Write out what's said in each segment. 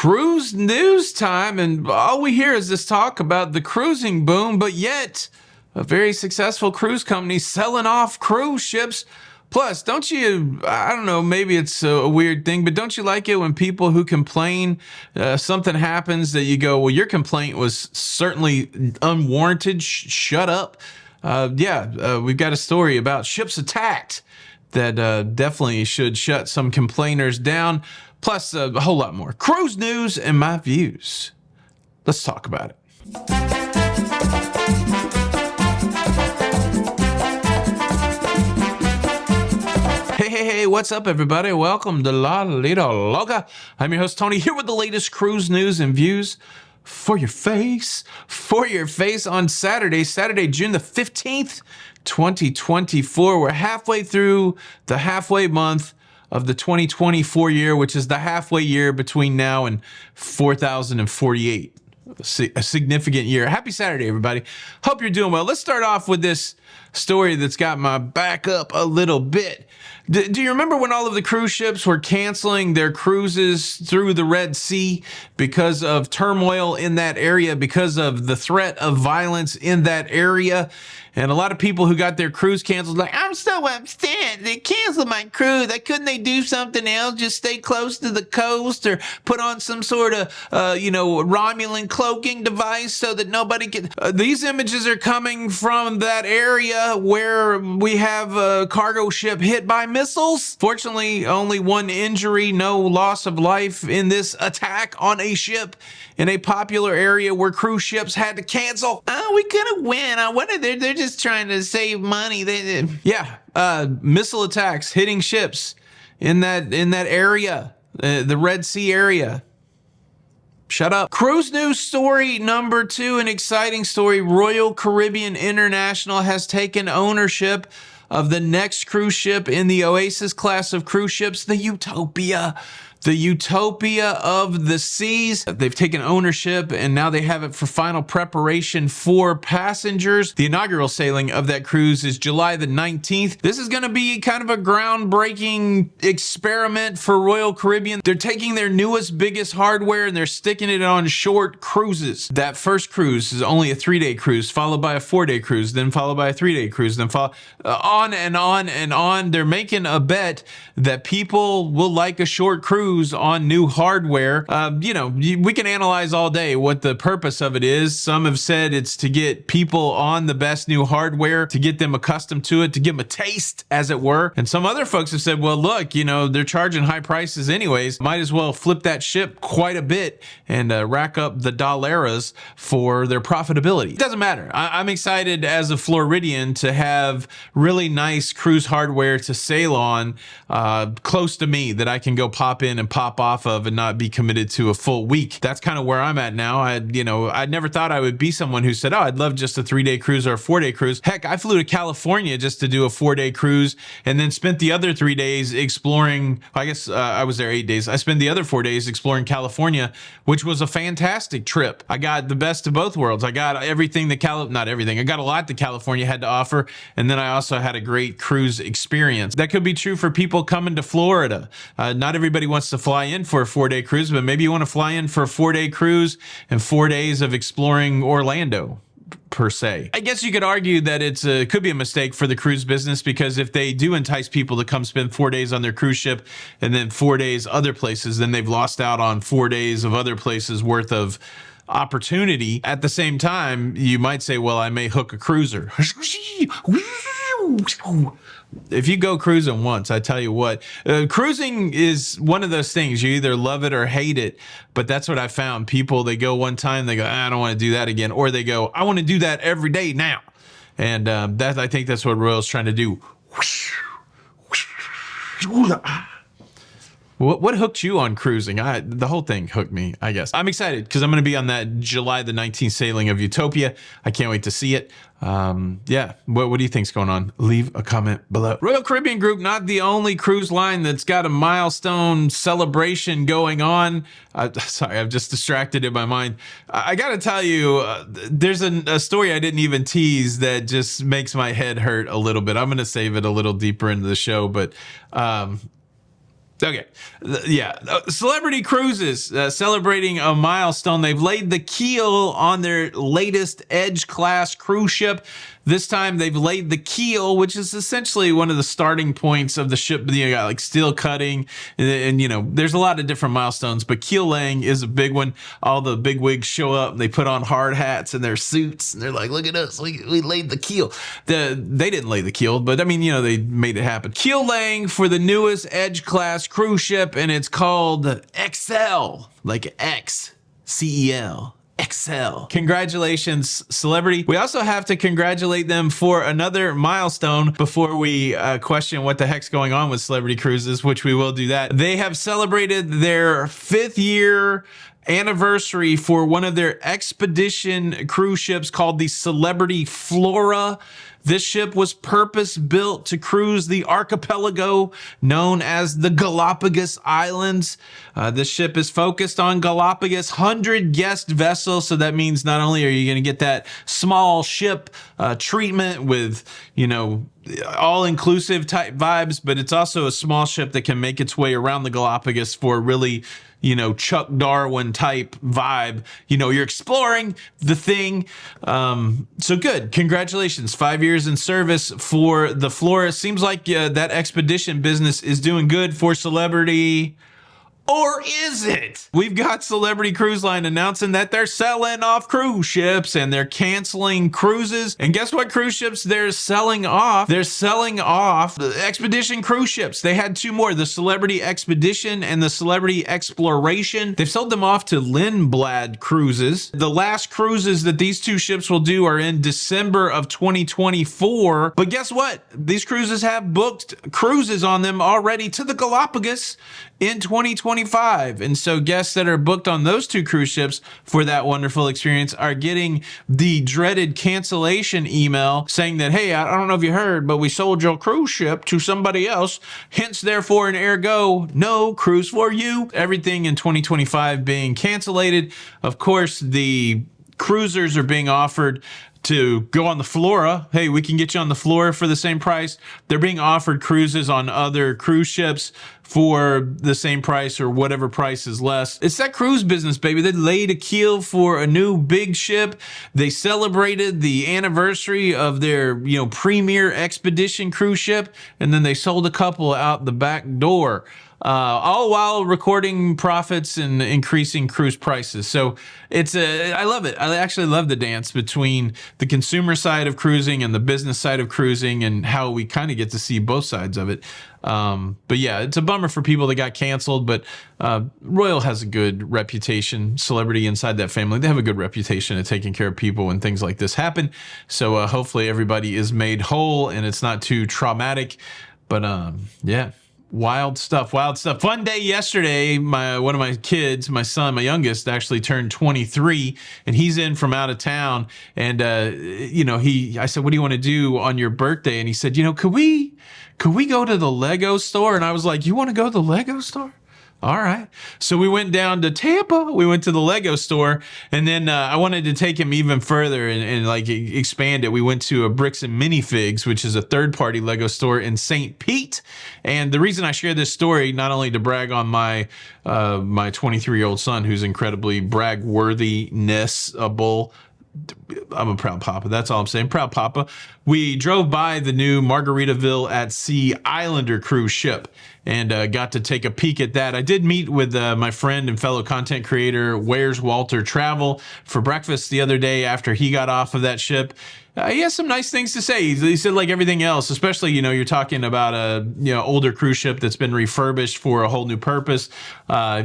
Cruise news time, and all we hear is this talk about the cruising boom, but yet a very successful cruise company selling off cruise ships. Plus, don't you, I don't know, maybe it's a weird thing, but don't you like it when people who complain, something happens that you go, well, your complaint was certainly unwarranted, shut up. We've got a story about ships attacked that definitely should shut some complainers down. Plus a whole lot more. Cruise news and my views. Let's talk about it. Hey, what's up, everybody? Welcome to La Lita Loga. I'm your host, Tony, here with the latest cruise news and views for your face. For your face on Saturday, June the 15th, 2024. We're halfway through the halfway month of the 2024 year, which is the halfway year between now and 4048. A significant year. Happy Saturday, everybody. Hope you're doing well. Let's start off with this story that's got my back up a little bit. Do you remember when all of the cruise ships were canceling their cruises through the Red Sea because of turmoil in that area, because of the threat of violence in that area? And a lot of people who got their cruise canceled, like, I'm so upset. They canceled my cruise. Couldn't they do something else? Just stay close to the coast or put on some sort of, Romulan cloaking device so that nobody can. These images are coming from that area where we have a cargo ship hit by missiles. Fortunately, only one injury, no loss of life in this attack on a ship in a popular area where cruise ships had to cancel. Oh, we couldn't win. They're just trying to save money. Missile attacks hitting ships in that area, the Red Sea area. Shut up. Cruise news story number 2, an exciting story. Royal Caribbean International has taken ownership of the next cruise ship in the Oasis class of cruise ships, the Utopia. The Utopia of the seas. They've taken ownership and now they have it for final preparation for passengers. The inaugural sailing of that cruise is July the 19th. This is going to be kind of a groundbreaking experiment for Royal Caribbean. They're taking their newest, biggest hardware and they're sticking it on short cruises. That first cruise is only a 3-day cruise, followed by a 4-day cruise, then followed by a 3-day cruise, then on and on and on. They're making a bet that people will like a short cruise on new hardware. We can analyze all day what the purpose of it is. Some have said it's to get people on the best new hardware, to get them accustomed to it, to give them a taste, as it were. And some other folks have said, well, look, they're charging high prices anyways. Might as well flip that ship quite a bit and rack up the dollaras for their profitability. It doesn't matter. I'm excited as a Floridian to have really nice cruise hardware to sail on close to me that I can go pop in and pop off of and not be committed to a full week. That's kind of where I'm at now. I never thought I would be someone who said, oh, I'd love just a 3-day cruise or a 4-day cruise. Heck, I flew to California just to do a 4-day cruise and then spent the other 3 days exploring. I guess I was there 8 days. I spent the other 4 days exploring California, which was a fantastic trip. I got the best of both worlds. I got everything that not everything. I got a lot that California had to offer. And then I also had a great cruise experience. That could be true for people coming to Florida. Not everybody wants to fly in for a 4-day cruise, but maybe you want to fly in for a 4-day cruise and 4 days of exploring Orlando, per se. I guess you could argue that it could be a mistake for the cruise business, because if they do entice people to come spend 4 days on their cruise ship and then 4 days other places, then they've lost out on 4 days of other places worth of opportunity. At the same time, you might say, well, I may hook a cruiser. If you go cruising once, I tell you what, cruising is one of those things. You either love it or hate it. But that's what I found. People, they go one time, they go, I don't want to do that again. Or they go, I want to do that every day now. And I think that's what Royal's trying to do. What hooked you on cruising? The whole thing hooked me, I guess. I'm excited because I'm going to be on that July the 19th sailing of Utopia. I can't wait to see it. What do you think's going on? Leave a comment below. Royal Caribbean Group, not the only cruise line that's got a milestone celebration going on. Sorry, I've just distracted in my mind. I got to tell you, there's a story I didn't even tease that just makes my head hurt a little bit. I'm going to save it a little deeper into the show, but Okay. Yeah. Celebrity Cruises celebrating a milestone. They've laid the keel on their latest Edge class cruise ship. This time they've laid the keel, which is essentially one of the starting points of the ship. You got like steel cutting and there's a lot of different milestones, but keel laying is a big one. All the big wigs show up and they put on hard hats and their suits and they're like, look at us. We laid the keel. They didn't lay the keel, but I mean, they made it happen. Keel laying for the newest Edge class cruise ship, and it's called XL, like XCEL. XL. Congratulations, celebrity. We also have to congratulate them for another milestone before we question what the heck's going on with Celebrity Cruises, which we will do that. They have celebrated their 5th year anniversary for one of their expedition cruise ships called the Celebrity Flora. This ship was purpose-built to cruise the archipelago known as the Galapagos Islands. This ship is focused on Galapagos 100-guest vessel, so that means not only are you going to get that small ship treatment with, all-inclusive type vibes, but it's also a small ship that can make its way around the Galapagos for really Chuck Darwin type vibe. You're exploring the thing. So good. Congratulations. 5 years in service for the Flora. Seems like that expedition business is doing good for Celebrity. Or is it? We've got Celebrity Cruise Line announcing that they're selling off cruise ships and they're canceling cruises. And guess what cruise ships they're selling off? They're selling off the Expedition cruise ships. They had 2 more, the Celebrity Expedition and the Celebrity Exploration. They've sold them off to Lindblad Cruises. The last cruises that these 2 ships will do are in December of 2024. But guess what? These cruises have booked cruises on them already to the Galapagos in 2025. And so guests that are booked on those 2 cruise ships for that wonderful experience are getting the dreaded cancellation email saying that, hey, I don't know if you heard, but we sold your cruise ship to somebody else. Hence, therefore, and ergo, no cruise for you. Everything in 2025 being cancellated. Of course, the cruisers are being offered to go on the Flora. Hey, we can get you on the Flora for the same price. They're being offered cruises on other cruise ships for the same price or whatever price is less. It's that cruise business, baby. They laid a keel for a new big ship. They celebrated the anniversary of their, premier expedition cruise ship, and then they sold a couple out the back door. All while recording profits and increasing cruise prices. So I love it. I actually love the dance between the consumer side of cruising and the business side of cruising and how we kind of get to see both sides of it. But yeah, it's a bummer for people that got canceled, but Royal has a good reputation, Celebrity inside that family. They have a good reputation of taking care of people when things like this happen. So hopefully everybody is made whole and it's not too traumatic. But yeah. Wild stuff. Fun day yesterday. One of my kids, my son, my youngest, actually turned 23, and he's in from out of town. And I said, "What do you want to do on your birthday?" And he said, "Could we go to the Lego store?" And I was like, "You want to go to the Lego store?" All right. So we went down to Tampa. We went to the Lego store, and then I wanted to take him even further and expand it. We went to a Bricks and Minifigs, which is a third-party Lego store in St. Pete. And the reason I share this story, not only to brag on my 23-year-old son, who's incredibly brag-worthiness-able. I'm a proud papa. That's all I'm saying. Proud papa. We drove by the new Margaritaville at Sea Islander cruise ship and got to take a peek at that. I did meet with my friend and fellow content creator, Where's Walter Travel, for breakfast the other day after he got off of that ship. He has some nice things to say. He said, like everything else, especially, you're talking about a, older cruise ship that's been refurbished for a whole new purpose.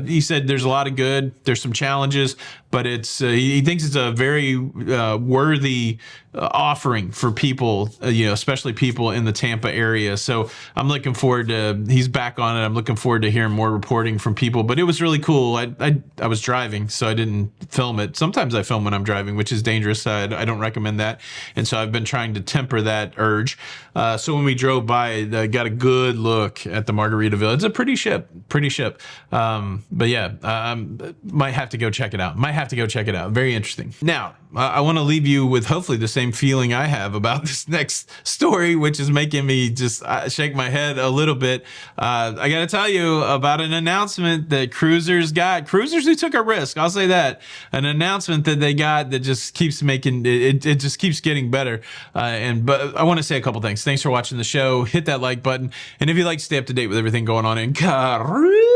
He said there's a lot of good, there's some challenges, but he thinks it's a very worthy offering for people, especially people in the Tampa area. So I'm looking forward to, he's back on it. I'm looking forward to hearing more reporting from people, but it was really cool. I was driving, so I didn't film it. Sometimes I film when I'm driving, which is dangerous. I don't recommend that. And And so I've been trying to temper that urge. So when we drove by, I got a good look at the Margaritaville. It's a pretty ship. But yeah, might have to go check it out. Very interesting. Now, I want to leave you with hopefully the same feeling I have about this next story, which is making me just shake my head a little bit. I got to tell you about an announcement that cruisers who took a risk. I'll say that. An announcement that they got that just keeps making it just keeps getting better. But I want to say a couple things. Thanks for watching the show. Hit that like button. And if you'd like to stay up to date with everything going on in cruising,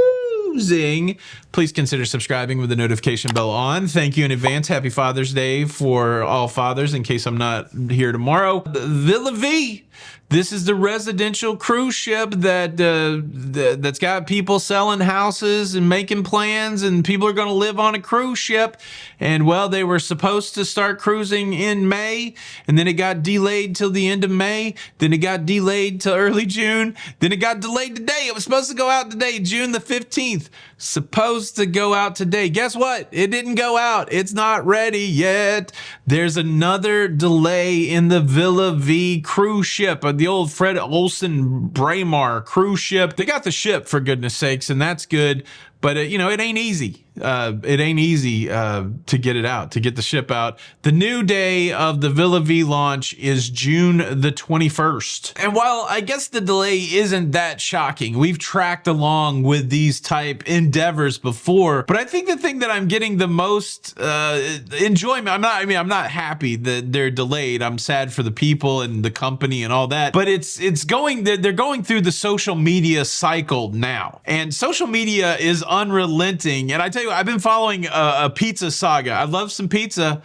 please consider subscribing with the notification bell on. Thank you in advance. Happy Father's Day for all fathers in case I'm not here tomorrow. Vila V. This is the residential cruise ship that's got people selling houses and making plans, and people are going to live on a cruise ship. And well, they were supposed to start cruising in May, and then it got delayed till the end of May. Then it got delayed till early June. Then it got delayed today. It was supposed to go out today, June the 15th. Supposed to go out today. Guess what? It didn't go out. It's not ready yet. There's another delay in the Vila V cruise ship, the old Fred Olsen Braemar cruise ship. They got the ship, for goodness sakes, and that's good. But, it ain't easy. It ain't easy to get it out, to get the ship out. The new day of the Vila V launch is June the 21st. And while I guess the delay isn't that shocking, we've tracked along with these type endeavors before. But I think the thing that I'm getting the most enjoyment, I'm not happy that they're delayed. I'm sad for the people and the company and all that. But they're going through the social media cycle now. And social media is unrelenting. And I tell you, I've been following a pizza saga. I love some pizza.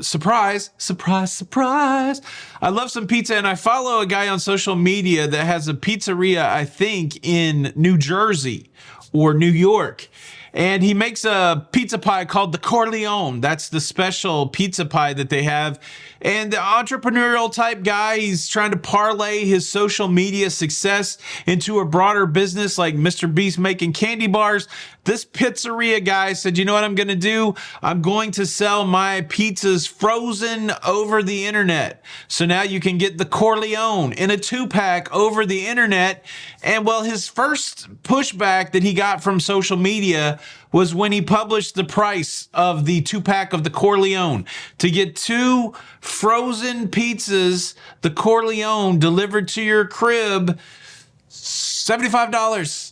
Surprise. I love some pizza, and I follow a guy on social media that has a pizzeria, I think, in New Jersey or New York. And he makes a pizza pie called the Corleone. That's the special pizza pie that they have. And the entrepreneurial type guy, he's trying to parlay his social media success into a broader business like Mr. Beast making candy bars. This pizzeria guy said, you know what I'm going to do? I'm going to sell my pizzas frozen over the internet. So now you can get the Corleone in a 2-pack over the internet. And well, his first pushback that he got from social media was when he published the price of the 2-pack of the Corleone. To get 2 frozen pizzas, the Corleone, delivered to your crib, $75.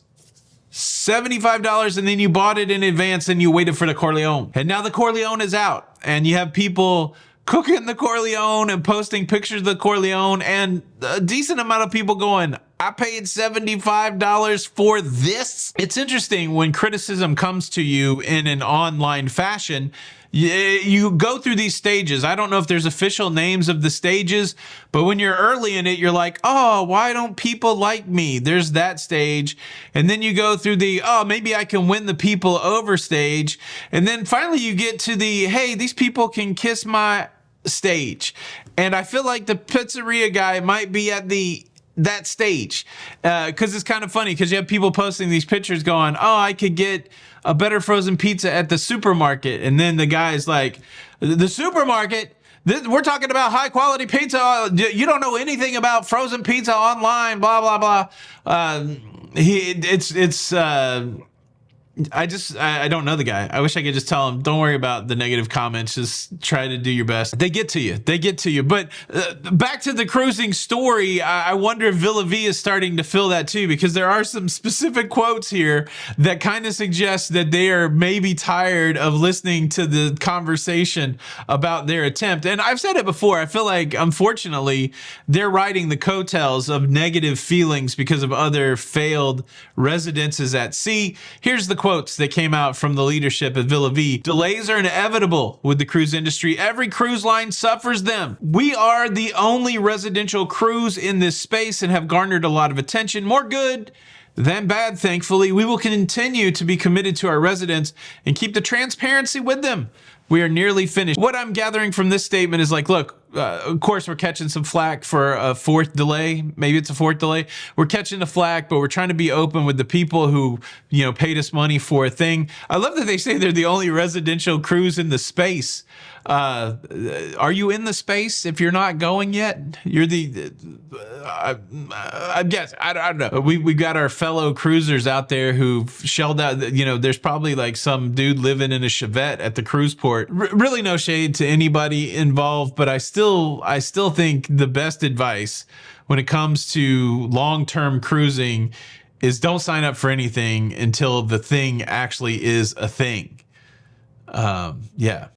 $75, and then you bought it in advance and you waited for the Corleone. And now the Corleone is out, and you have people cooking the Corleone and posting pictures of the Corleone, and a decent amount of people going, I paid $75 for this. It's interesting when criticism comes to you in an online fashion. You go through these stages. I don't know if there's official names of the stages, but when you're early in it, you're like, oh, why don't people like me? There's that stage. And then you go through the, oh, maybe I can win the people over stage. And then finally you get to the, hey, these people can kiss my stage. And I feel like the pizzeria guy might be at that stage, because it's kind of funny because you have people posting these pictures going, oh, I could get a better frozen pizza at the supermarket. And then the guy's like, the supermarket? We're talking about high quality pizza. You don't know anything about frozen pizza online, blah, blah, blah. I don't know the guy. I wish I could just tell him, don't worry about the negative comments. Just try to do your best. They get to you. But back to the cruising story, I wonder if Vila V is starting to feel that too, because there are some specific quotes here that kind of suggest that they are maybe tired of listening to the conversation about their attempt. And I've said it before. I feel like, unfortunately, they're riding the coattails of negative feelings because of other failed residences at sea. Here's the quotes that came out from the leadership at Vila V. Delays are inevitable with the cruise industry. Every cruise line suffers them. We are the only residential cruise in this space and have garnered a lot of attention. More good than bad, thankfully. We will continue to be committed to our residents and keep the transparency with them. We are nearly finished. What I'm gathering from this statement is like, look, of course, we're catching some flack for a fourth delay. Maybe it's a fourth delay. We're catching the flack, but we're trying to be open with the people who, paid us money for a thing. I love that they say they're the only residential cruise in the space. Are you in the space if you're not going yet? You're I guess, I don't know. We got our fellow cruisers out there who've shelled out, there's probably like some dude living in a Chevette at the cruise port. Really no shade to anybody involved, but I still think the best advice when it comes to long-term cruising is don't sign up for anything until the thing actually is a thing. Yeah.